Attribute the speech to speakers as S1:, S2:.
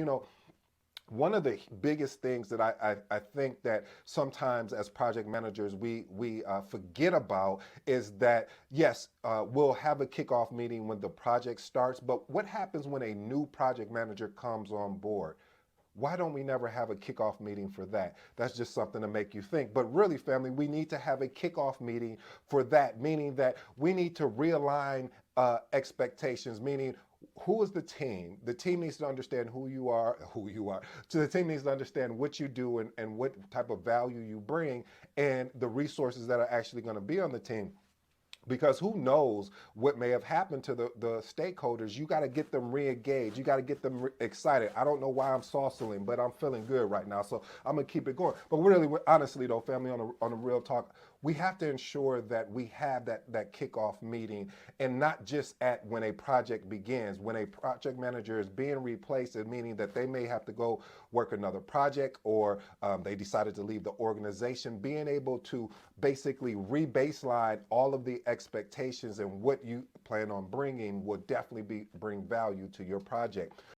S1: You know, one of the biggest things that I think that sometimes as project managers we forget about is that yes, we'll have a kickoff meeting when the project starts, but what happens when a new project manager comes on board? Why don't we never have a kickoff meeting for that? That's just something to make you think. But really, family, we need to have a kickoff meeting for that, meaning that we need to realign expectations, meaning who is the team? The team needs to understand who you are. So the team needs to understand what you do and what type of value you bring and the resources that are actually going to be on the team, because who knows what may have happened to the stakeholders. You got to get them re-engaged. You got to get them excited. I don't know why I'm saucing, but I'm feeling good right now, so I'm gonna keep it going. But really, honestly though, family, on a real talk, we have to ensure that we have that kickoff meeting, and not just at when a project begins. When a project manager is being replaced, meaning that they may have to go work another project, or they decided to leave the organization, being able to basically re-baseline all of the expectations and what you plan on bringing will definitely bring value to your project.